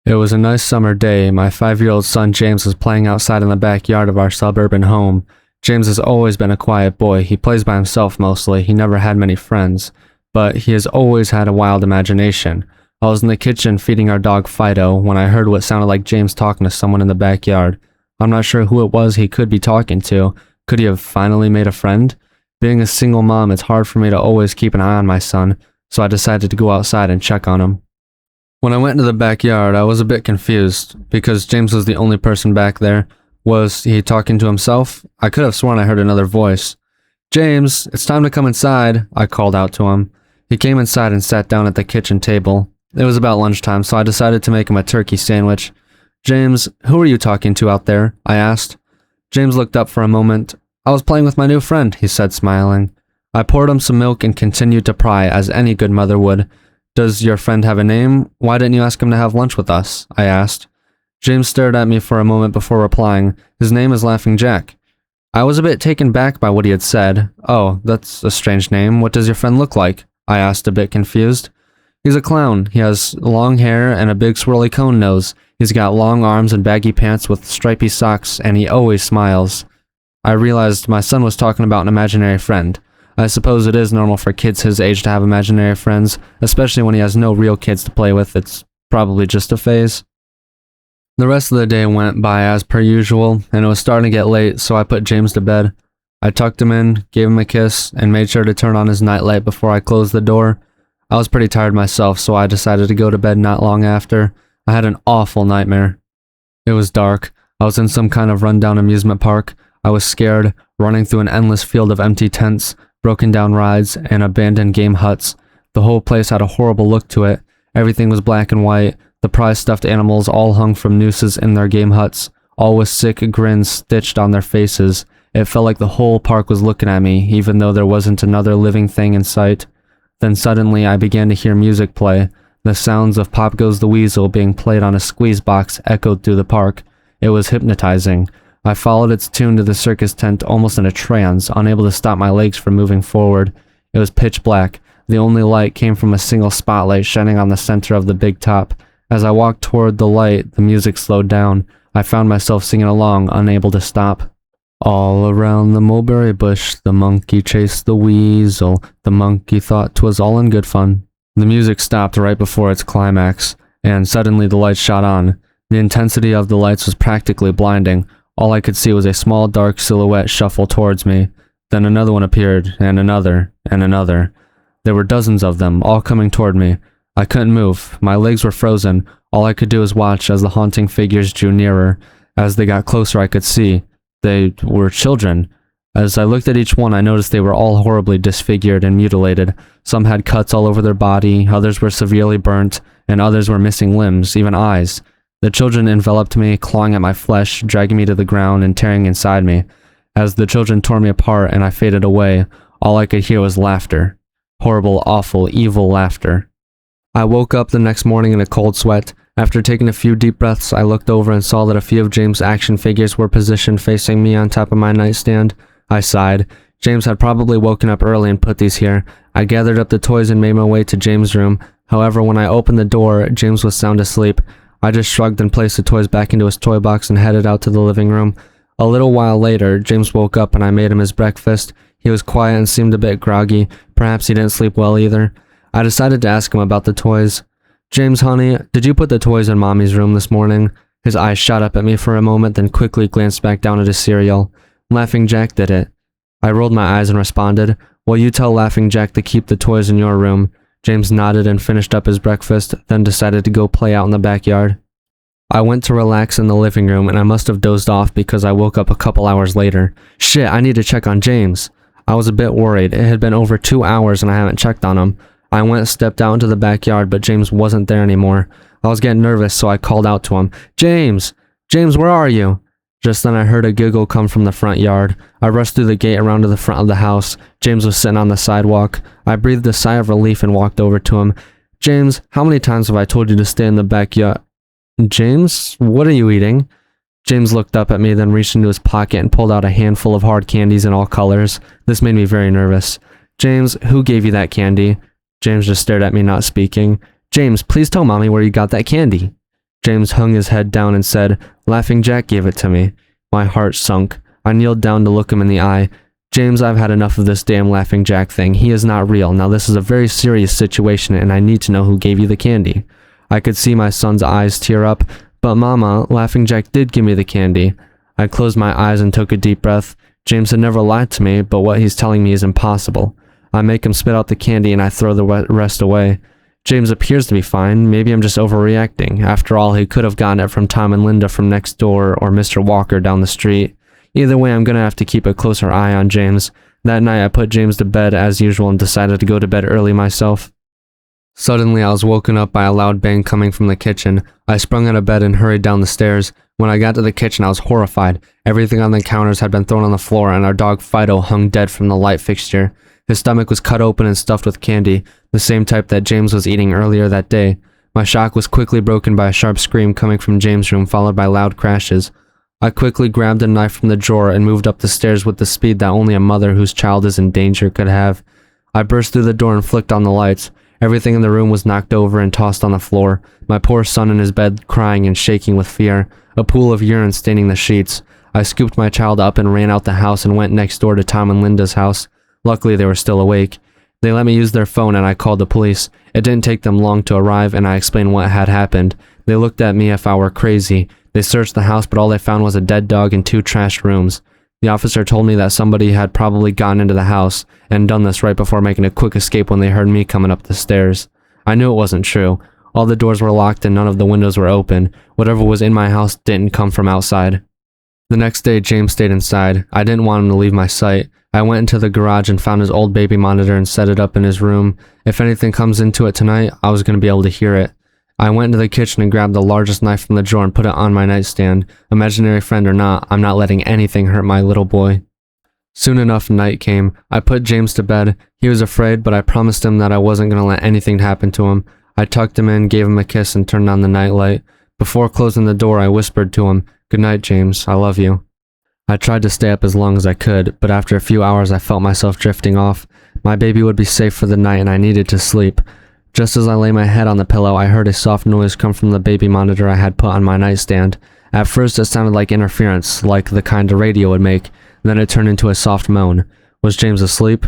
It was a nice summer day. My 5-year-old son James was playing outside in the backyard of our suburban home. James has always been a quiet boy. He plays by himself mostly. He never had many friends, but he has always had a wild imagination. I was in the kitchen feeding our dog Fido when I heard what sounded like James talking to someone in the backyard. I'm not sure who it was he could be talking to. Could he have finally made a friend? Being a single mom, it's hard for me to always keep an eye on my son, so I decided to go outside and check on him. When I went into the backyard, I was a bit confused, because James was the only person back there. Was he talking to himself? I could have sworn I heard another voice. "James, it's time to come inside," I called out to him. He came inside and sat down at the kitchen table. It was about lunchtime, so I decided to make him a turkey sandwich. "James, who are you talking to out there?" I asked. James looked up for a moment. "I was playing with my new friend," he said, smiling. I poured him some milk and continued to pry, as any good mother would. "Does your friend have a name? Why didn't you ask him to have lunch with us?" I asked. James stared at me for a moment before replying. "His name is Laughing Jack." I was a bit taken back by what he had said. "Oh, that's a strange name. What does your friend look like?" I asked, a bit confused. "He's a clown. He has long hair and a big swirly cone nose. He's got long arms and baggy pants with stripy socks, and he always smiles." I realized my son was talking about an imaginary friend. I suppose it is normal for kids his age to have imaginary friends, especially when he has no real kids to play with. It's probably just a phase. The rest of the day went by as per usual, and it was starting to get late, so I put James to bed. I tucked him in, gave him a kiss, and made sure to turn on his nightlight before I closed the door. I was pretty tired myself, so I decided to go to bed not long after. I had an awful nightmare. It was dark. I was in some kind of rundown amusement park. I was scared, running through an endless field of empty tents, broken down rides, and abandoned game huts. The whole place had a horrible look to it. Everything was black and white. The prize stuffed animals all hung from nooses in their game huts, all with sick grins stitched on their faces. It felt like the whole park was looking at me, even though there wasn't another living thing in sight. Then suddenly I began to hear music play. The sounds of Pop Goes the Weasel being played on a squeeze box echoed through the park. It was hypnotizing. I followed its tune to the circus tent almost in a trance, unable to stop my legs from moving forward. It was pitch black. The only light came from a single spotlight shining on the center of the big top. As I walked toward the light, the music slowed down. I found myself singing along, unable to stop. "All around the mulberry bush, the monkey chased the weasel. The monkey thought 'twas all in good fun." The music stopped right before its climax, and suddenly the lights shot on. The intensity of the lights was practically blinding. All I could see was a small dark silhouette shuffle towards me. Then another one appeared, and another, and another. There were dozens of them, all coming toward me. I couldn't move. My legs were frozen. All I could do was watch as the haunting figures drew nearer. As they got closer, I could see. They were children. As I looked at each one, I noticed they were all horribly disfigured and mutilated. Some had cuts all over their body, others were severely burnt, and others were missing limbs, even eyes. The children enveloped me, clawing at my flesh, dragging me to the ground and tearing inside me. As the children tore me apart and I faded away, all I could hear was laughter. Horrible, awful, evil laughter. I woke up the next morning in a cold sweat. After taking a few deep breaths, I looked over and saw that a few of James' action figures were positioned facing me on top of my nightstand. I sighed. James had probably woken up early and put these here. I gathered up the toys and made my way to James' room. However, when I opened the door, James was sound asleep. I just shrugged and placed the toys back into his toy box and headed out to the living room. A little while later, James woke up and I made him his breakfast. He was quiet and seemed a bit groggy. Perhaps he didn't sleep well either. I decided to ask him about the toys. "James, honey, did you put the toys in Mommy's room this morning?" His eyes shot up at me for a moment, then quickly glanced back down at his cereal. "Laughing Jack did it." I rolled my eyes and responded, "Well, you tell Laughing Jack to keep the toys in your room." James nodded and finished up his breakfast, then decided to go play out in the backyard. I went to relax in the living room, and I must have dozed off because I woke up a couple hours later. Shit, I need to check on James. I was a bit worried. It had been over 2 hours and I haven't checked on him. I went and stepped out into the backyard, but James wasn't there anymore. I was getting nervous, so I called out to him. "James! James, where are you?" Just then I heard a giggle come from the front yard. I rushed through the gate around to the front of the house. James was sitting on the sidewalk. I breathed a sigh of relief and walked over to him. "James, how many times have I told you to stay in the backyard?" "James, what are you eating?" James looked up at me, then reached into his pocket and pulled out a handful of hard candies in all colors. This made me very nervous. "James, who gave you that candy?" James just stared at me, not speaking. "James, please tell Mommy where you got that candy." James hung his head down and said, "Laughing Jack gave it to me." My heart sunk. I kneeled down to look him in the eye. "James, I've had enough of this damn Laughing Jack thing. He is not real. Now this is a very serious situation and I need to know who gave you the candy." I could see my son's eyes tear up. "But Mama, Laughing Jack did give me the candy." I closed my eyes and took a deep breath. James had never lied to me, but what he's telling me is impossible. I make him spit out the candy and I throw the rest away. James appears to be fine. Maybe I'm just overreacting. After all, he could have gotten it from Tom and Linda from next door or Mr. Walker down the street. Either way, I'm gonna have to keep a closer eye on James. That night, I put James to bed as usual and decided to go to bed early myself. Suddenly, I was woken up by a loud bang coming from the kitchen. I sprung out of bed and hurried down the stairs. When I got to the kitchen, I was horrified. Everything on the counters had been thrown on the floor, and our dog Fido hung dead from the light fixture. His stomach was cut open and stuffed with candy, the same type that James was eating earlier that day. My shock was quickly broken by a sharp scream coming from James' room, followed by loud crashes. I quickly grabbed a knife from the drawer and moved up the stairs with the speed that only a mother whose child is in danger could have. I burst through the door and flicked on the lights. Everything in the room was knocked over and tossed on the floor. My poor son in his bed crying and shaking with fear. A pool of urine staining the sheets. I scooped my child up and ran out the house and went next door to Tom and Linda's house. Luckily, they were still awake. They let me use their phone and I called the police. It didn't take them long to arrive and I explained what had happened. They looked at me if I were crazy. They searched the house, but all they found was a dead dog and 2 trashed rooms. The officer told me that somebody had probably gotten into the house and done this right before making a quick escape when they heard me coming up the stairs. I knew it wasn't true. All the doors were locked and none of the windows were open. Whatever was in my house didn't come from outside. The next day, James stayed inside. I didn't want him to leave my sight. I went into the garage and found his old baby monitor and set it up in his room. If anything comes into it tonight, I was going to be able to hear it. I went into the kitchen and grabbed the largest knife from the drawer and put it on my nightstand. Imaginary friend or not, I'm not letting anything hurt my little boy. Soon enough, night came. I put James to bed. He was afraid, but I promised him that I wasn't going to let anything happen to him. I tucked him in, gave him a kiss, and turned on the nightlight. Before closing the door, I whispered to him, "Good night, James. I love you." I tried to stay up as long as I could, but after a few hours I felt myself drifting off. My baby would be safe for the night and I needed to sleep. Just as I lay my head on the pillow, I heard a soft noise come from the baby monitor I had put on my nightstand. At first it sounded like interference, like the kind a radio would make. Then it turned into a soft moan. Was James asleep?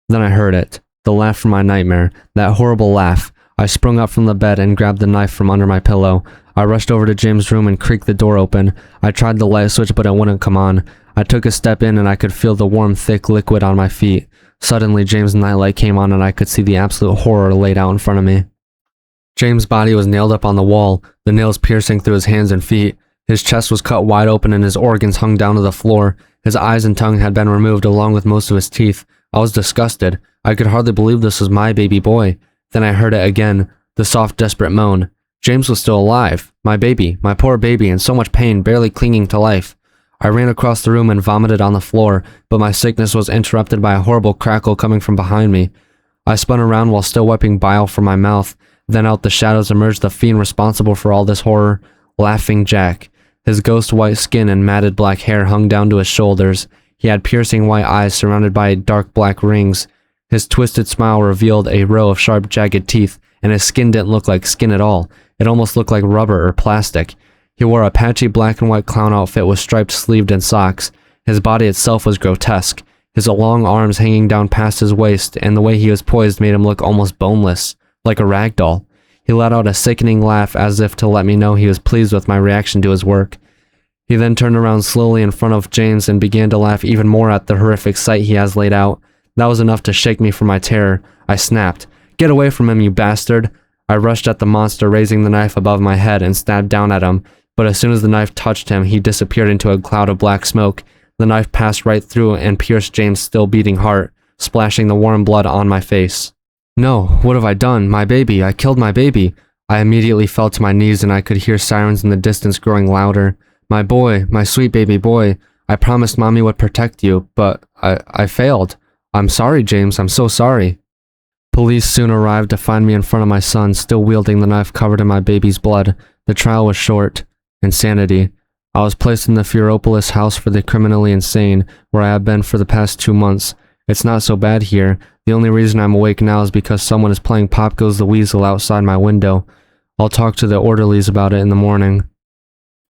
Then I heard it. The laugh from my nightmare. That horrible laugh. I sprung up from the bed and grabbed the knife from under my pillow. I rushed over to James' room and creaked the door open. I tried the light switch, but it wouldn't come on. I took a step in and I could feel the warm, thick liquid on my feet. Suddenly, James' nightlight came on and I could see the absolute horror laid out in front of me. James' body was nailed up on the wall, the nails piercing through his hands and feet. His chest was cut wide open and his organs hung down to the floor. His eyes and tongue had been removed along with most of his teeth. I was disgusted. I could hardly believe this was my baby boy. Then I heard it again, the soft, desperate moan. James was still alive. My baby, my poor baby, in so much pain, barely clinging to life. I ran across the room and vomited on the floor, but my sickness was interrupted by a horrible crackle coming from behind me. I spun around while still wiping bile from my mouth. Then out the shadows emerged the fiend responsible for all this horror, Laughing Jack. His ghost white skin and matted black hair hung down to his shoulders. He had piercing white eyes surrounded by dark black rings. His twisted smile revealed a row of sharp, jagged teeth, and his skin didn't look like skin at all. It almost looked like rubber or plastic. He wore a patchy black and white clown outfit with striped sleeves and socks. His body itself was grotesque, his long arms hanging down past his waist, and the way he was poised made him look almost boneless, like a rag doll. He let out a sickening laugh as if to let me know he was pleased with my reaction to his work. He then turned around slowly in front of James and began to laugh even more at the horrific sight he has laid out. That was enough to shake me from my terror. I snapped, "Get away from him, you bastard!" I rushed at the monster, raising the knife above my head and stabbed down at him. But as soon as the knife touched him, he disappeared into a cloud of black smoke. The knife passed right through and pierced James' still beating heart, splashing the warm blood on my face. No, what have I done? My baby, I killed my baby. I immediately fell to my knees and I could hear sirens in the distance growing louder. My boy, my sweet baby boy, I promised Mommy would protect you, but I failed. I'm sorry, James, I'm so sorry. Police soon arrived to find me in front of my son, still wielding the knife covered in my baby's blood. The trial was short. Insanity. I was placed in the Furopolis house for the criminally insane, where I have been for the past 2 months. It's not so bad here. The only reason I'm awake now is because someone is playing Pop Goes the Weasel outside my window. I'll talk to the orderlies about it in the morning.